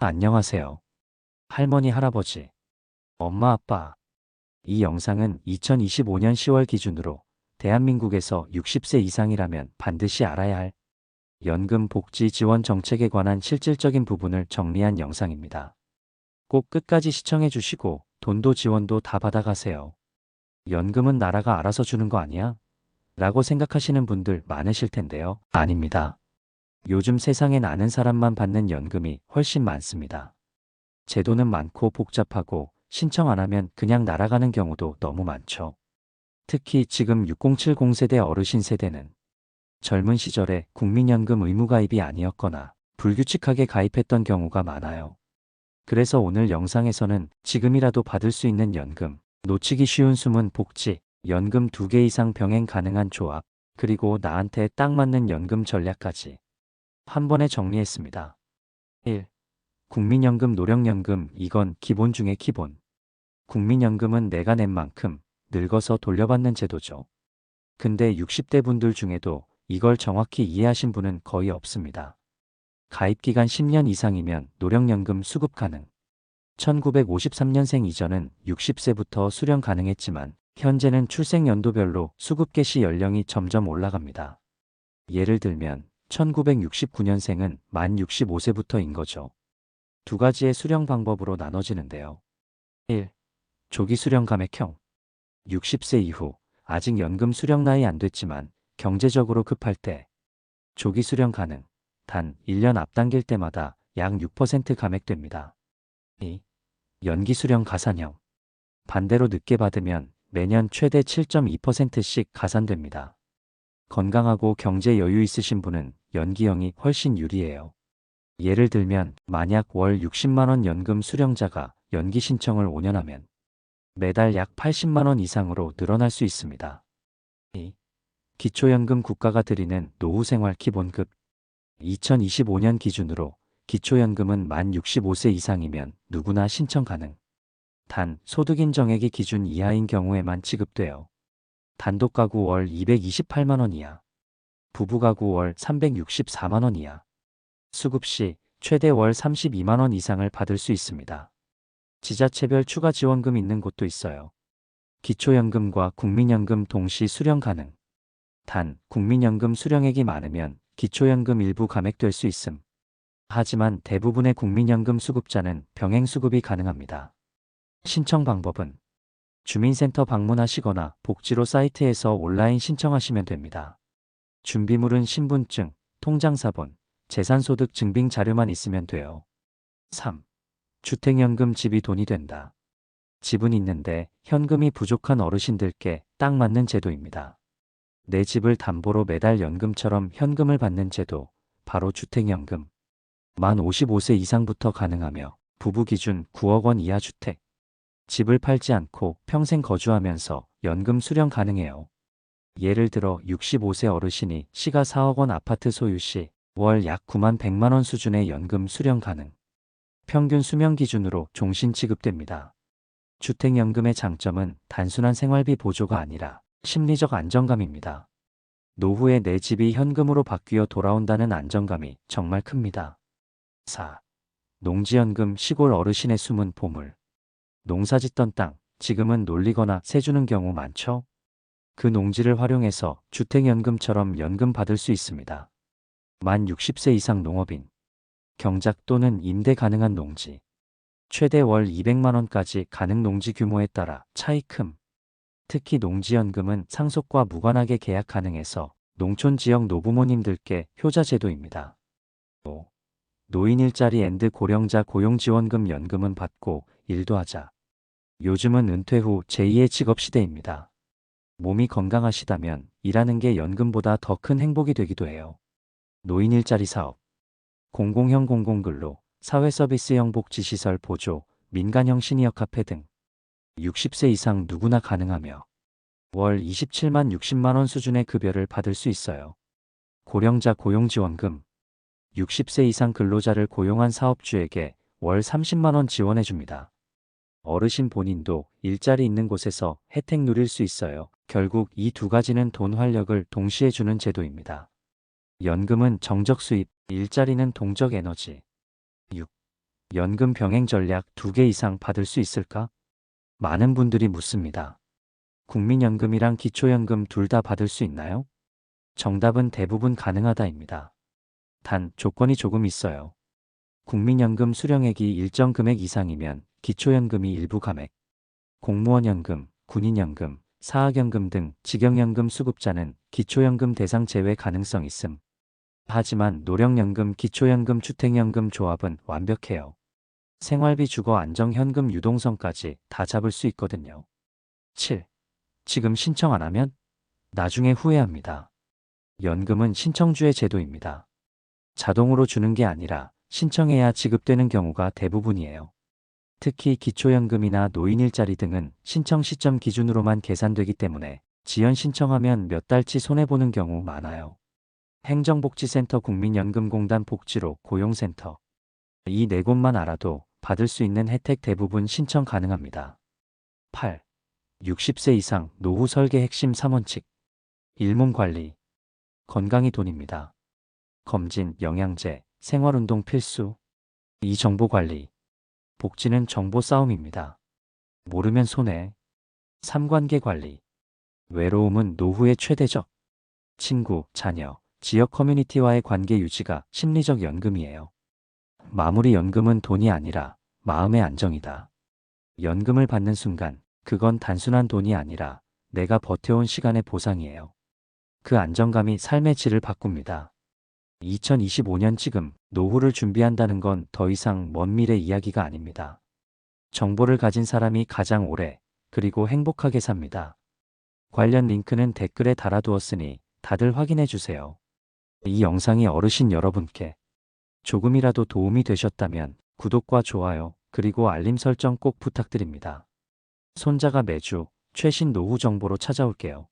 안녕하세요. 할머니, 할아버지, 엄마, 아빠. 이 영상은 2025년 10월 기준으로 대한민국에서 60세 이상이라면 반드시 알아야 할 연금 복지 지원 정책에 관한 실질적인 부분을 정리한 영상입니다. 꼭 끝까지 시청해 주시고 돈도 지원도 다 받아가세요. 연금은 나라가 알아서 주는 거 아니야? 라고 생각하시는 분들 많으실 텐데요. 아닙니다. 요즘 세상엔 아는 사람만 받는 연금이 훨씬 많습니다. 제도는 많고 복잡하고 신청 안 하면 그냥 날아가는 경우도 너무 많죠. 특히 지금 6070 세대 어르신 세대는 젊은 시절에 국민연금 의무가입이 아니었거나 불규칙하게 가입했던 경우가 많아요. 그래서 오늘 영상에서는 지금이라도 받을 수 있는 연금, 놓치기 쉬운 숨은 복지, 연금 2개 이상 병행 가능한 조합, 그리고 나한테 딱 맞는 연금 전략까지 한 번에 정리했습니다. 1. 국민연금, 노령연금. 이건 기본 중에 기본. 국민연금은 내가 낸 만큼 늙어서 돌려받는 제도죠. 근데 60대 분들 중에도 이걸 정확히 이해하신 분은 거의 없습니다. 가입기간 10년 이상이면 노령연금 수급 가능. 1953년생 이전은 60세부터 수령 가능했지만 현재는 출생연도별로 수급 개시 연령이 점점 올라갑니다. 예를 들면 1969년생은 만 65세부터인 거죠. 두 가지의 수령 방법으로 나눠지는데요. 1. 조기 수령 감액형. 60세 이후 아직 연금 수령 나이 안 됐지만 경제적으로 급할 때 조기 수령 가능. 단 1년 앞당길 때마다 약 6% 감액됩니다. 2. 연기 수령 가산형. 반대로 늦게 받으면 매년 최대 7.2%씩 가산됩니다. 건강하고 경제 여유 있으신 분은 연기형이 훨씬 유리해요. 예를 들면 만약 월 60만 원 연금 수령자가 연기 신청을 5년 하면 매달 약 80만 원 이상으로 늘어날 수 있습니다. 2. 기초연금, 국가가 드리는 노후생활 기본급. 2025년 기준으로 기초연금은 만 65세 이상이면 누구나 신청 가능. 단 소득 인정액이 기준 이하인 경우에만 지급돼요. 단독 가구 월 228만 원 이하, 부부 가구 월 364만 원 이하, 수급 시 최대 월 32만 원 이상을 받을 수 있습니다. 지자체별 추가 지원금 있는 곳도 있어요. 기초연금과 국민연금 동시 수령 가능. 단 국민연금 수령액이 많으면 기초연금 일부 감액될 수 있음. 하지만 대부분의 국민연금 수급자는 병행 수급이 가능합니다. 신청 방법은 주민센터 방문하시거나 복지로 사이트에서 온라인 신청하시면 됩니다. 준비물은 신분증, 통장사본, 재산소득 증빙 자료만 있으면 돼요. 3. 주택연금. 집이 돈이 된다. 집은 있는데 현금이 부족한 어르신들께 딱 맞는 제도입니다. 내 집을 담보로 매달 연금처럼 현금을 받는 제도, 바로 주택연금. 만 55세 이상부터 가능하며 부부 기준 9억 원 이하 주택. 집을 팔지 않고 평생 거주하면서 연금 수령 가능해요. 예를 들어 65세 어르신이 시가 4억 원 아파트 소유 시 월 약 9만 100만 원 수준의 연금 수령 가능. 평균 수명 기준으로 종신 지급됩니다. 주택연금의 장점은 단순한 생활비 보조가 아니라 심리적 안정감입니다. 노후에 내 집이 현금으로 바뀌어 돌아온다는 안정감이 정말 큽니다. 4. 농지연금. 시골 어르신의 숨은 보물. 농사짓던 땅, 지금은 놀리거나 세주는 경우 많죠? 그 농지를 활용해서 주택연금처럼 연금 받을 수 있습니다. 만 60세 이상 농업인, 경작 또는 임대 가능한 농지. 최대 월 200만 원까지 가능. 농지 규모에 따라 차이 큼. 특히 농지연금은 상속과 무관하게 계약 가능해서 농촌 지역 노부모님들께 효자 제도입니다. 5. 노인 일자리 앤드 고령자 고용지원금. 연금은 받고 일도 하자. 요즘은 은퇴 후 제2의 직업 시대입니다. 몸이 건강하시다면 일하는 게 연금보다 더 큰 행복이 되기도 해요. 노인 일자리 사업, 공공형 공공근로, 사회서비스형 복지시설 보조, 민간형 시니어 카페 등 60세 이상 누구나 가능하며 월 27만 60만 원 수준의 급여를 받을 수 있어요. 고령자 고용지원금. 60세 이상 근로자를 고용한 사업주에게 월 30만 원 지원해 줍니다. 어르신 본인도 일자리 있는 곳에서 혜택 누릴 수 있어요. 결국 이 두 가지는 돈 활력을 동시에 주는 제도입니다. 연금은 정적 수입, 일자리는 동적 에너지. 6. 연금 병행 전략 2개 이상 받을 수 있을까? 많은 분들이 묻습니다. 국민연금이랑 기초연금 둘 다 받을 수 있나요? 정답은 대부분 가능하다입니다. 단, 조건이 조금 있어요. 국민연금 수령액이 일정 금액 이상이면 기초연금이 일부 감액, 공무원연금, 군인연금, 사학연금 등 직영연금 수급자는 기초연금 대상 제외 가능성 있음. 하지만 노령연금, 기초연금, 주택연금 조합은 완벽해요. 생활비, 주거, 안정, 현금, 유동성까지 다 잡을 수 있거든요. 7. 지금 신청 안 하면 나중에 후회합니다. 연금은 신청주의 제도입니다. 자동으로 주는 게 아니라 신청해야 지급되는 경우가 대부분이에요. 특히 기초연금이나 노인 일자리 등은 신청 시점 기준으로만 계산되기 때문에 지연 신청하면 몇 달치 손해보는 경우 많아요. 행정복지센터, 국민연금공단, 복지로, 고용센터. 이 네 곳만 알아도 받을 수 있는 혜택 대부분 신청 가능합니다. 8. 60세 이상 노후 설계 핵심 3원칙. 일몸관리. 건강이 돈입니다. 검진, 영양제, 생활운동 필수. 이 정보관리. 복지는 정보 싸움입니다. 모르면 손해. 3관계 관리. 외로움은 노후의 최대적. 친구, 자녀, 지역 커뮤니티와의 관계 유지가 심리적 연금이에요. 마무리 연금은 돈이 아니라 마음의 안정이다. 연금을 받는 순간 그건 단순한 돈이 아니라 내가 버텨온 시간의 보상이에요. 그 안정감이 삶의 질을 바꿉니다. 2025년 지금 노후를 준비한다는 건 더 이상 먼 미래 이야기가 아닙니다. 정보를 가진 사람이 가장 오래 그리고 행복하게 삽니다. 관련 링크는 댓글에 달아두었으니 다들 확인해 주세요. 이 영상이 어르신 여러분께 조금이라도 도움이 되셨다면 구독과 좋아요 그리고 알림 설정 꼭 부탁드립니다. 손자가 매주 최신 노후 정보로 찾아올게요.